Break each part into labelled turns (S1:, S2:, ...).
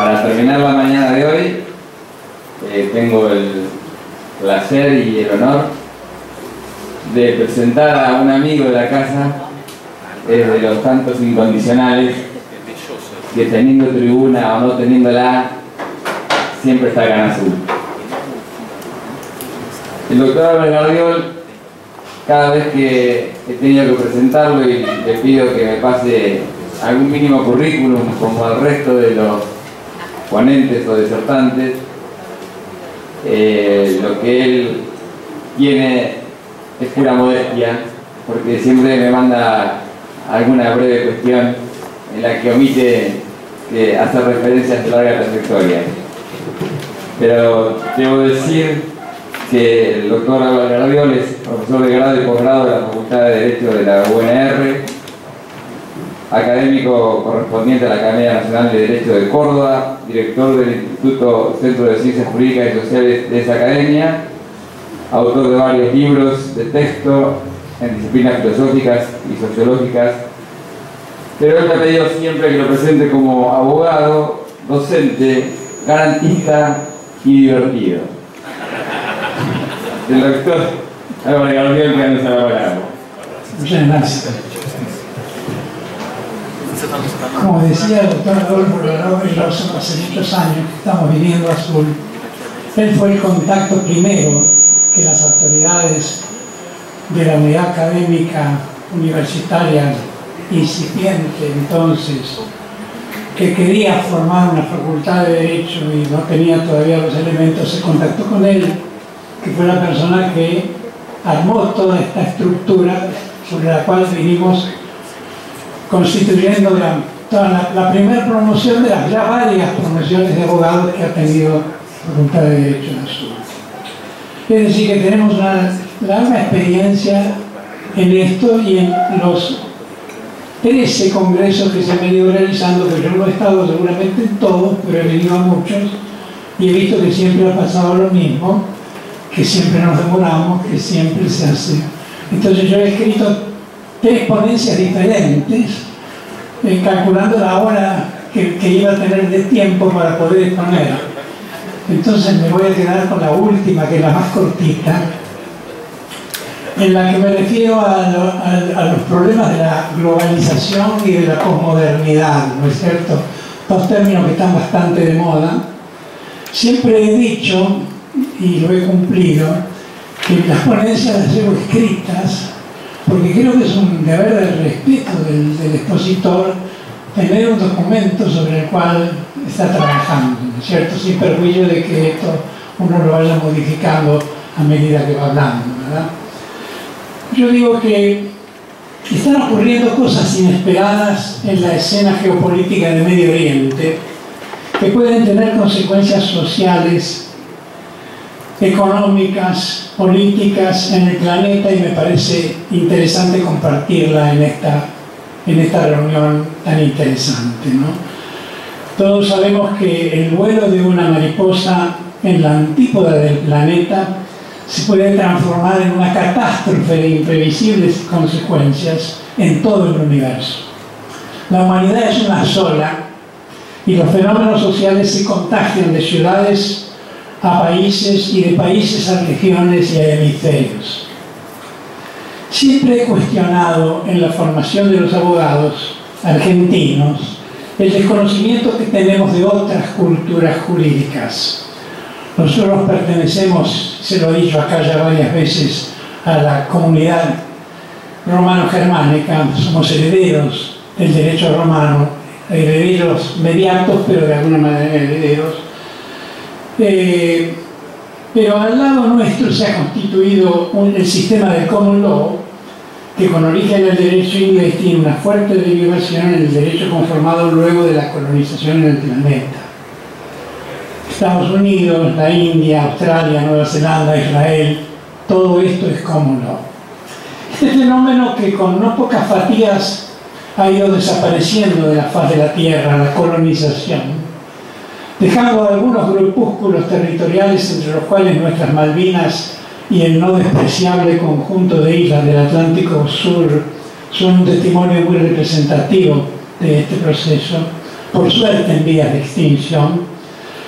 S1: Para terminar la mañana de hoy, tengo el placer y el honor de presentar a un amigo de la casa, de los tantos incondicionales, que teniendo tribuna o no teniéndola, siempre está Gran Azul. El doctor Álvaro Gardiol, cada vez que he tenido que presentarlo y le pido que me pase algún mínimo currículum como al resto de los ponentes o disertantes, lo que él tiene es pura modestia, porque siempre me manda alguna breve cuestión en la que omite hacer referencia a su larga trayectoria. Pero debo decir que el doctor Álvaro Gardiol es profesor de grado y posgrado de la Facultad de Derecho de la UNR, académico correspondiente a la Academia Nacional de Derecho de Córdoba, director del Instituto Centro de Ciencias Jurídicas y Sociales de esa academia, autor de varios libros de texto en disciplinas filosóficas y sociológicas, pero él me ha pedido siempre que lo presente como abogado, docente, garantista y divertido. El doctor Álvaro Gardiol, que nos ha hablado.
S2: Muchas gracias. Como decía el doctor Adolfo Rosso, hace muchos años que estamos viviendo Azul, él fue el contacto primero que las autoridades de la unidad académica universitaria incipiente entonces, que quería formar una facultad de Derecho y no tenía todavía los elementos, se contactó con él, que fue la persona que armó toda esta estructura sobre la cual vinimos constituyendo la primera promoción de las ya varias promociones de abogados que ha tenido la Facultad de Derecho en Azul. Es decir, que tenemos una larga experiencia en esto y en los 13 congresos que se han venido realizando, que yo no he estado seguramente en todos, pero he venido a muchos y he visto que siempre ha pasado lo mismo, que siempre nos demoramos, que siempre se hace. Entonces yo he escrito 3 ponencias diferentes, calculando la hora que iba a tener de tiempo para poder exponer. Entonces me voy a quedar con la última, que es la más cortita, en la que me refiero a los problemas de la globalización y de la posmodernidad, ¿no es cierto? 2 términos que están bastante de moda. Siempre he dicho, y lo he cumplido, que las ponencias las llevo escritas, porque creo que es un deber de respeto del expositor tener un documento sobre el cual está trabajando, ¿no es cierto? Sin perjuicio de que esto uno lo vaya modificando a medida que va hablando, ¿verdad? Yo digo que están ocurriendo cosas inesperadas en la escena geopolítica de Medio Oriente que pueden tener consecuencias sociales, económicas, políticas en el planeta, y me parece interesante compartirla en esta reunión tan interesante, ¿no? Todos sabemos que el vuelo de una mariposa en la antípoda del planeta se puede transformar en una catástrofe de imprevisibles consecuencias en todo el universo. La humanidad es una sola y los fenómenos sociales se contagian de ciudades a países y de países a regiones y a hemisferios. Siempre he cuestionado en la formación de los abogados argentinos el desconocimiento que tenemos de otras culturas jurídicas. Nosotros pertenecemos, se lo he dicho acá ya varias veces, a la comunidad romano-germánica, somos herederos del derecho romano, herederos mediatos, pero de alguna manera herederos. Pero al lado nuestro se ha constituido el sistema del common law, que con origen en el derecho inglés tiene una fuerte derivación en el derecho conformado luego de la colonización en el planeta. Estados Unidos, la India, Australia, Nueva Zelanda, Israel, todo esto es common law. Este fenómeno que con no pocas fatigas ha ido desapareciendo de la faz de la Tierra, la colonización, dejando algunos grupúsculos territoriales, entre los cuales nuestras Malvinas y el no despreciable conjunto de islas del Atlántico Sur son un testimonio muy representativo de este proceso, por suerte en vías de extinción,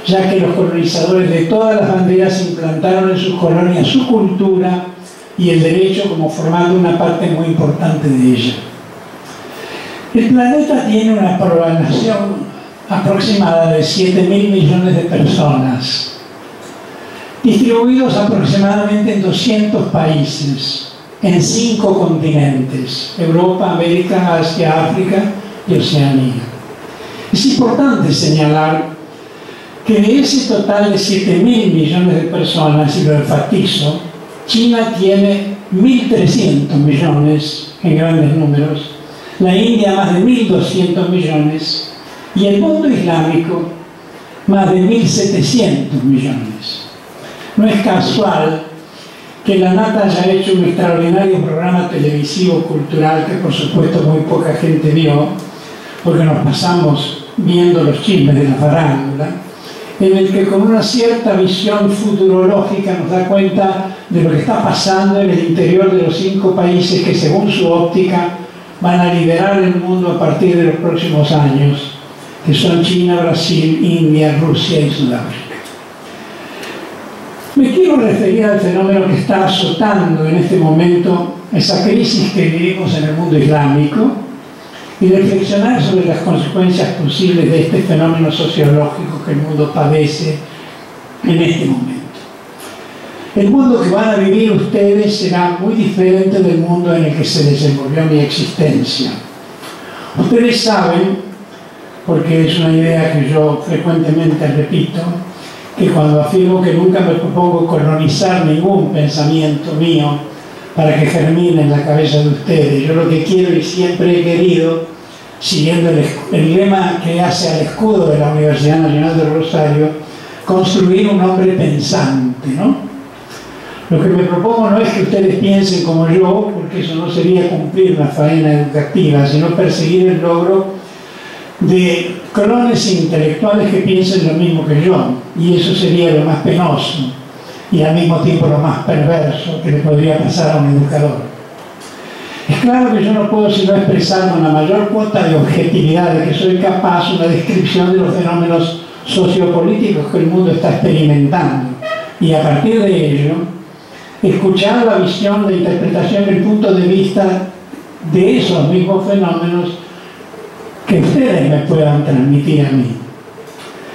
S2: ya que los colonizadores de todas las banderas implantaron en sus colonias su cultura y el derecho como formando una parte muy importante de ella. El planeta tiene una población aproximada de 7.000 millones de personas, distribuidos aproximadamente en 200 países, en 5 continentes: Europa, América, Asia, África y Oceanía. Es importante señalar que de ese total de 7.000 millones de personas, y lo enfatizo, China tiene 1.300 millones en grandes números, la India más de 1.200 millones y el mundo islámico más de 1.700 millones. No es casual que la Nata haya hecho un extraordinario programa televisivo cultural que por supuesto muy poca gente vio, porque nos pasamos viendo los chismes de la farándula, en el que con una cierta visión futurológica nos da cuenta de lo que está pasando en el interior de los 5 países que según su óptica van a liderar el mundo a partir de los próximos años, que son China, Brasil, India, Rusia y Sudáfrica. Me quiero referir al fenómeno que está azotando en este momento esa crisis que vivimos en el mundo islámico y reflexionar sobre las consecuencias posibles de este fenómeno sociológico que el mundo padece en este momento. El mundo que van a vivir ustedes será muy diferente del mundo en el que se desenvolvió mi existencia. Ustedes saben, porque es una idea que yo frecuentemente repito, que cuando afirmo que nunca me propongo colonizar ningún pensamiento mío para que germine en la cabeza de ustedes, yo lo que quiero y siempre he querido, siguiendo el lema que hace al escudo de la Universidad Nacional del Rosario, construir un hombre pensante, ¿no? Lo que me propongo no es que ustedes piensen como yo, porque eso no sería cumplir una faena educativa, sino perseguir el logro de clones intelectuales que piensen lo mismo que yo, y eso sería lo más penoso y al mismo tiempo lo más perverso que le podría pasar a un educador. Es claro que yo no puedo sino expresar con la mayor cuota de objetividad de que soy capaz una descripción de los fenómenos sociopolíticos que el mundo está experimentando, y a partir de ello escuchar la visión, la interpretación, el punto de vista de esos mismos fenómenos que ustedes me puedan transmitir a mí.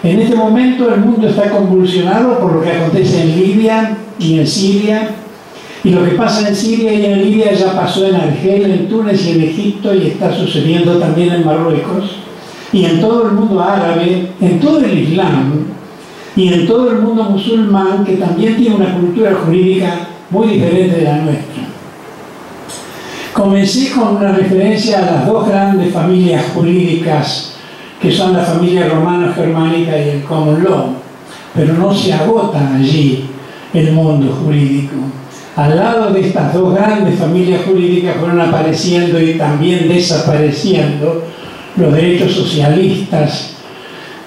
S2: En este momento el mundo está convulsionado por lo que acontece en Libia y en Siria, y lo que pasa en Siria y en Libia ya pasó en Argelia, en Túnez y en Egipto, y está sucediendo también en Marruecos, y en todo el mundo árabe, en todo el Islam, y en todo el mundo musulmán, que también tiene una cultura jurídica muy diferente de la nuestra. Comencé con una referencia a las 2 grandes familias jurídicas, que son la familia romano-germánica y el common law, pero no se agota allí el mundo jurídico. Al lado de estas 2 grandes familias jurídicas fueron apareciendo y también desapareciendo los derechos socialistas,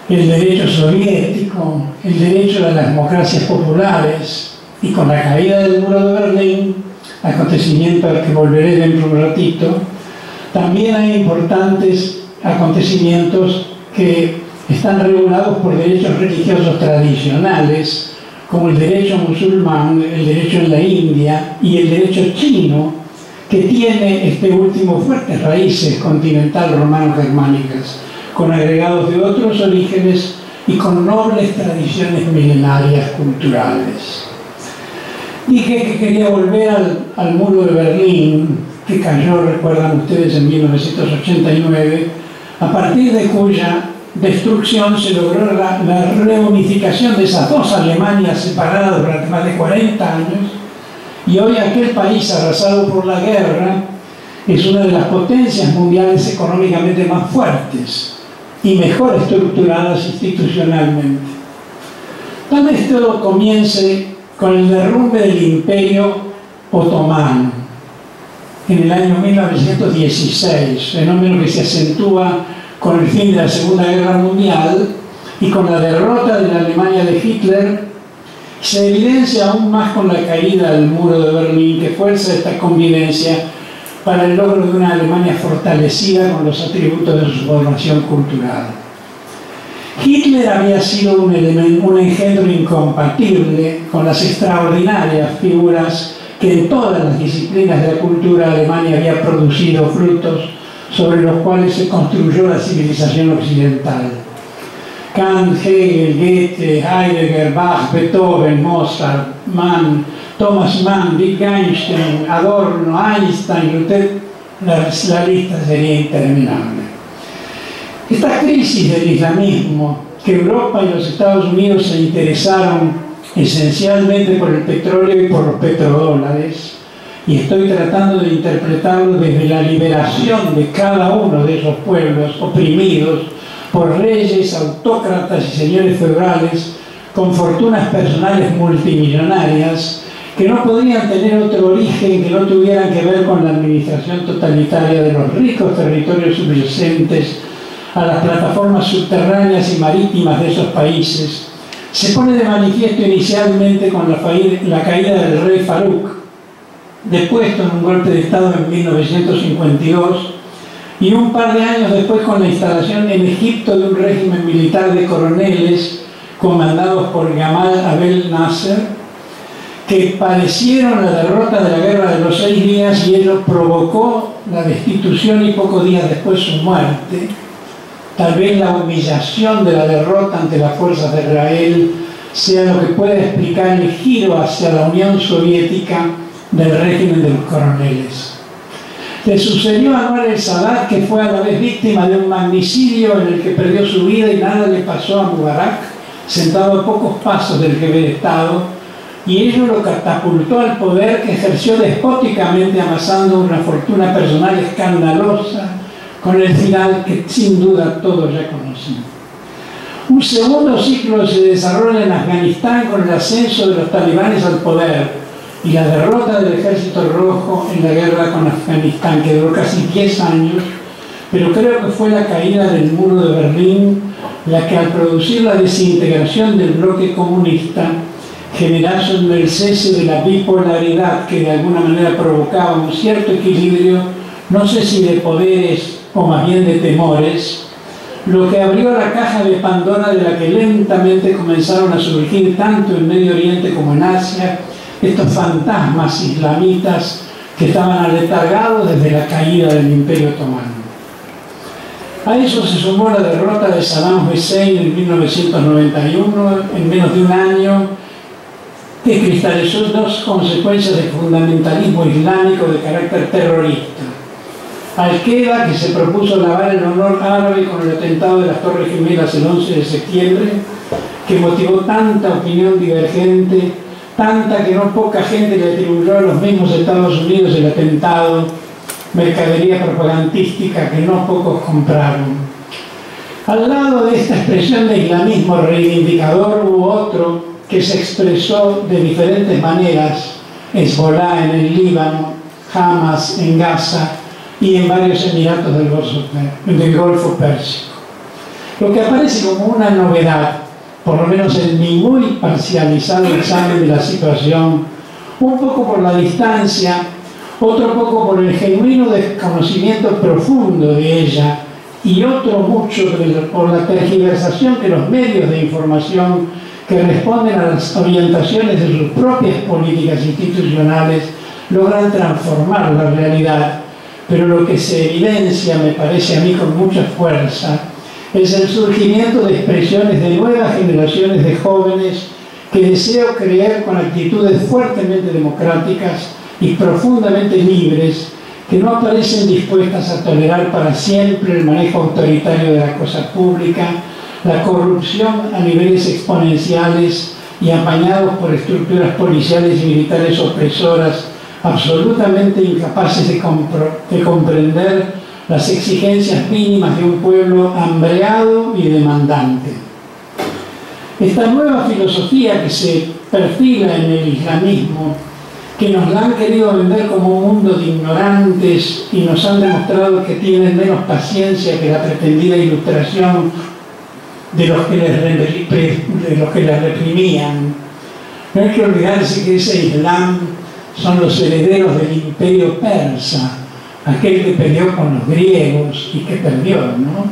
S2: el derecho soviético, el derecho a las democracias populares, y con la caída del muro de Berlín, acontecimiento al que volveré dentro de un ratito, también hay importantes acontecimientos que están regulados por derechos religiosos tradicionales, como el derecho musulmán, el derecho en la India y el derecho chino, que tiene este último fuertes raíces continental romano-germánicas, con agregados de otros orígenes y con nobles tradiciones milenarias culturales. Dije que quería volver al muro de Berlín, que cayó, recuerdan ustedes, en 1989, a partir de cuya destrucción se logró la reunificación de esas 2 Alemanias separadas durante más de 40 años, y hoy aquel país arrasado por la guerra es una de las potencias mundiales económicamente más fuertes y mejor estructuradas institucionalmente. Tal vez todo comience con el derrumbe del Imperio Otomano en el año 1916, fenómeno que se acentúa con el fin de la Segunda Guerra Mundial y con la derrota de la Alemania de Hitler, se evidencia aún más con la caída del muro de Berlín, que fuerza esta convivencia para el logro de una Alemania fortalecida con los atributos de su formación cultural. Hitler había sido un engendro incompatible con las extraordinarias figuras que en todas las disciplinas de la cultura alemana había producido frutos sobre los cuales se construyó la civilización occidental. Kant, Hegel, Goethe, Heidegger, Bach, Beethoven, Mozart, Mann, Thomas Mann, Wittgenstein, Adorno, Einstein, Luther, la lista sería interminable. Esta crisis del islamismo, que Europa y los Estados Unidos se interesaron esencialmente por el petróleo y por los petrodólares, y estoy tratando de interpretarlo desde la liberación de cada uno de esos pueblos oprimidos por reyes, autócratas y señores feudales con fortunas personales multimillonarias que no podían tener otro origen que no tuvieran que ver con la administración totalitaria de los ricos territorios subyacentes a las plataformas subterráneas y marítimas de esos países, se pone de manifiesto inicialmente con la caída del rey Farouk, depuesto en un golpe de Estado en 1952, y un par de años después con la instalación en Egipto de un régimen militar de coroneles comandados por Gamal Abdel Nasser, que padecieron la derrota de la Guerra de los 6 días y ello provocó la destitución y pocos días después su muerte. Tal vez la humillación de la derrota ante las fuerzas de Israel sea lo que puede explicar el giro hacia la Unión Soviética del régimen de los coroneles. Le sucedió a Anwar el-Sadat, que fue a la vez víctima de un magnicidio en el que perdió su vida y nada le pasó a Mubarak, sentado a pocos pasos del jefe de Estado, y ello lo catapultó al poder, que ejerció despóticamente amasando una fortuna personal escandalosa, con el final que sin duda todos ya conocen. Un segundo ciclo se desarrolla en Afganistán con el ascenso de los talibanes al poder y la derrota del Ejército Rojo en la guerra con Afganistán, que duró casi 10 años, pero creo que fue la caída del muro de Berlín la que, al producir la desintegración del bloque comunista, generaron el cese de la bipolaridad que de alguna manera provocaba un cierto equilibrio, no sé si de poderes o más bien de temores, lo que abrió la caja de Pandora de la que lentamente comenzaron a surgir tanto en Medio Oriente como en Asia estos fantasmas islamitas que estaban aletargados desde la caída del Imperio Otomano. A eso se sumó la derrota de Saddam Hussein en 1991, en menos de un año, que cristalizó 2 consecuencias de fundamentalismo islámico de carácter terrorista. Al-Qaeda, que se propuso lavar el honor árabe con el atentado de las Torres Gemelas el 11 de septiembre, que motivó tanta opinión divergente, tanta que no poca gente le atribuyó a los mismos Estados Unidos el atentado, mercadería propagandística que no pocos compraron. Al lado de esta expresión de islamismo reivindicador hubo otro que se expresó de diferentes maneras: Hezbollah en el Líbano, Hamas en Gaza y en varios emiratos del Golfo Pérsico. Lo que aparece como una novedad, por lo menos en mi muy parcializado examen de la situación, un poco por la distancia, otro poco por el genuino desconocimiento profundo de ella y otro mucho por la tergiversación que los medios de información que responden a las orientaciones de sus propias políticas institucionales logran transformar la realidad. Pero lo que se evidencia, me parece a mí con mucha fuerza, es el surgimiento de expresiones de nuevas generaciones de jóvenes que deseo creer con actitudes fuertemente democráticas y profundamente libres, que no aparecen dispuestas a tolerar para siempre el manejo autoritario de la cosa pública, la corrupción a niveles exponenciales y apañados por estructuras policiales y militares opresoras, absolutamente incapaces de comprender las exigencias mínimas de un pueblo hambreado y demandante. Esta nueva filosofía que se perfila en el islamismo, que nos la han querido vender como un mundo de ignorantes y nos han demostrado que tienen menos paciencia que la pretendida ilustración de los que les reprimían. No hay que olvidarse que ese Islam son los herederos del imperio persa, aquel que peleó con los griegos y que perdió, ¿no?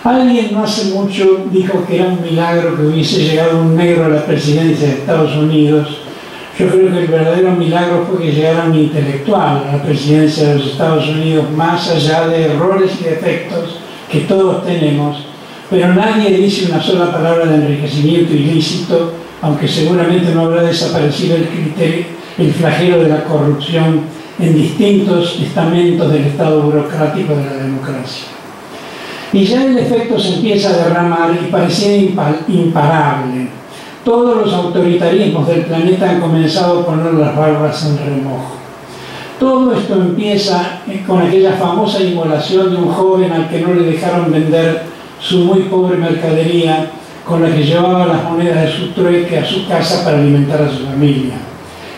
S2: Alguien no hace mucho dijo que era un milagro que hubiese llegado un negro a la presidencia de Estados Unidos. Yo creo que el verdadero milagro fue que llegara un intelectual a la presidencia de los Estados Unidos, más allá de errores y defectos que todos tenemos, pero nadie dice una sola palabra de enriquecimiento ilícito, aunque seguramente no habrá desaparecido el flagelo de la corrupción en distintos estamentos del Estado burocrático de la democracia. Y ya el efecto se empieza a derramar y parecía imparable. Todos los autoritarismos del planeta han comenzado a poner las barbas en remojo. Todo esto empieza con aquella famosa inmolación de un joven al que no le dejaron vender su muy pobre mercadería con la que llevaba las monedas de su trueque a su casa para alimentar a su familia.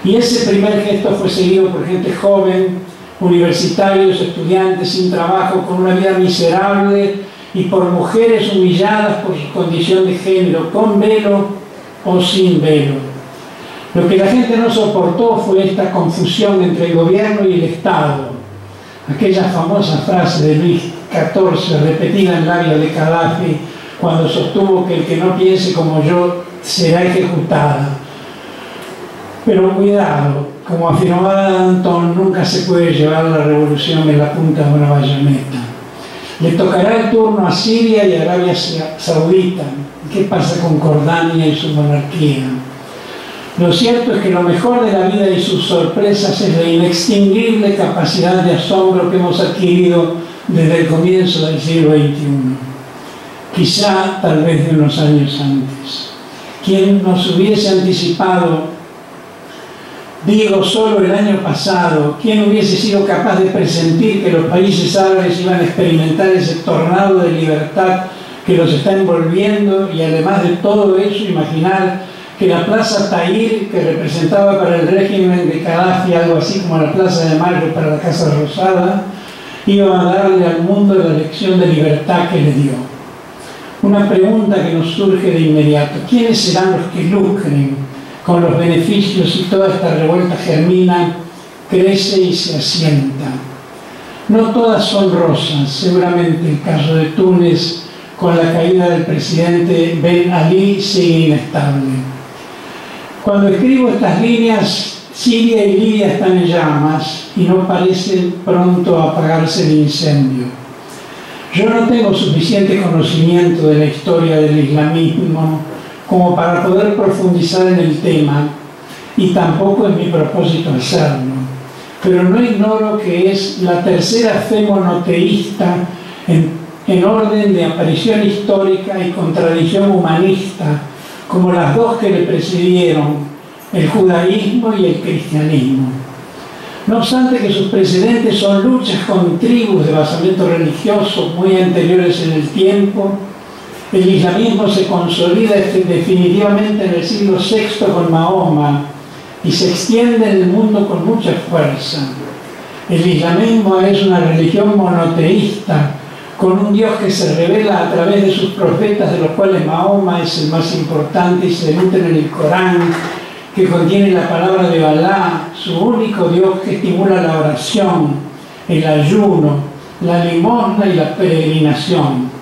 S2: Y ese primer gesto fue seguido por gente joven, universitarios, estudiantes sin trabajo, con una vida miserable, y por mujeres humilladas por su condición de género, con velo o sin velo. Lo que la gente no soportó fue esta confusión entre el gobierno y el Estado. Aquella famosa frase de Luis XIV, repetida en labios de Gaddafi, cuando sostuvo que el que no piense como yo será ejecutado. Pero cuidado, como afirmaba Danton, nunca se puede llevar la revolución en la punta de una bayoneta. Le tocará el turno a Siria y a Arabia Saudita. ¿Qué pasa con Jordania y su monarquía? Lo cierto es que lo mejor de la vida y sus sorpresas es la inextinguible capacidad de asombro que hemos adquirido desde el comienzo del siglo XXI. Quizá, tal vez de unos años antes. Quien nos hubiese anticipado, digo solo el año pasado, ¿quién hubiese sido capaz de presentir que los países árabes iban a experimentar ese tornado de libertad que los está envolviendo? Y además de todo eso, imaginar que la Plaza Tahrir, que representaba para el régimen de Gaddafi algo así como la Plaza de Mayo para la Casa Rosada, iba a darle al mundo la lección de libertad que le dio. Una pregunta que nos surge de inmediato: ¿quiénes serán los que lucren con los beneficios si toda esta revuelta germina, crece y se asienta? No todas son rosas. Seguramente el caso de Túnez, con la caída del presidente Ben Ali, sigue inestable. Cuando escribo estas líneas, Siria y Libia están en llamas y no parecen pronto a apagarse el incendio. Yo no tengo suficiente conocimiento de la historia del islamismo como para poder profundizar en el tema, y tampoco es mi propósito hacerlo. Pero no ignoro que es la tercera fe monoteísta en orden de aparición histórica y contradicción humanista, como las dos que le precedieron, el judaísmo y el cristianismo. No obstante que sus precedentes son luchas con tribus de basamento religioso muy anteriores en el tiempo, el islamismo se consolida definitivamente en el siglo VI con Mahoma y se extiende en el mundo con mucha fuerza. El islamismo es una religión monoteísta, con un Dios que se revela a través de sus profetas, de los cuales Mahoma es el más importante, y se nutren en el Corán, que contiene la palabra de Alá, su único Dios, que estimula la oración, el ayuno, la limosna y la peregrinación.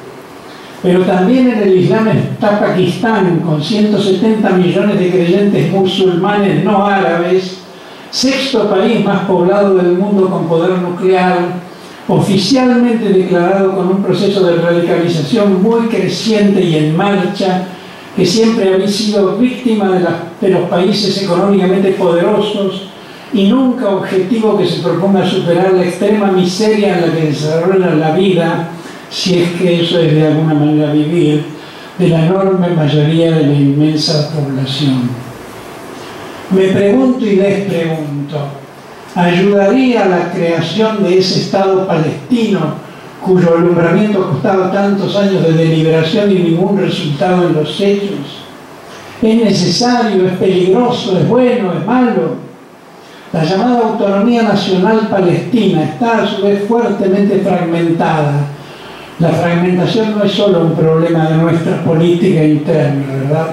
S2: Pero también en el Islam está Pakistán, con 170 millones de creyentes musulmanes no árabes, sexto país más poblado del mundo con poder nuclear, oficialmente declarado con un proceso de radicalización muy creciente y en marcha, que siempre había sido víctima de los países económicamente poderosos y nunca objetivo que se proponga superar la extrema miseria en la que desarrolla la vida, si es que eso es de alguna manera vivir, de la enorme mayoría de la inmensa población. Me pregunto y les pregunto, ¿ayudaría a la creación de ese Estado palestino cuyo alumbramiento costaba tantos años de deliberación y ningún resultado en los hechos? ¿Es necesario? ¿Es peligroso? ¿Es bueno? ¿Es malo? La llamada autonomía nacional palestina está a su vez fuertemente fragmentada. La fragmentación no es solo un problema de nuestra política interna, ¿verdad?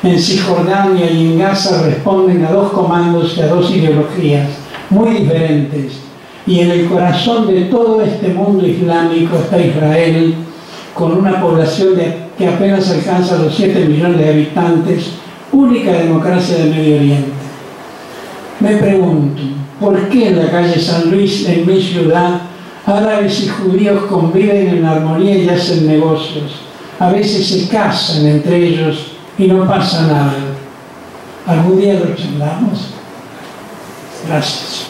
S2: En Cisjordania y en Gaza responden a dos comandos y a dos ideologías muy diferentes. Y en el corazón de todo este mundo islámico está Israel, con una población que apenas alcanza los 7 millones de habitantes, única democracia del Medio Oriente. Me pregunto, ¿por qué en la calle San Luis, en mi ciudad, árabes y judíos conviven en armonía y hacen negocios? A veces se casan entre ellos y no pasa nada. ¿Algún día lo charlamos? Gracias.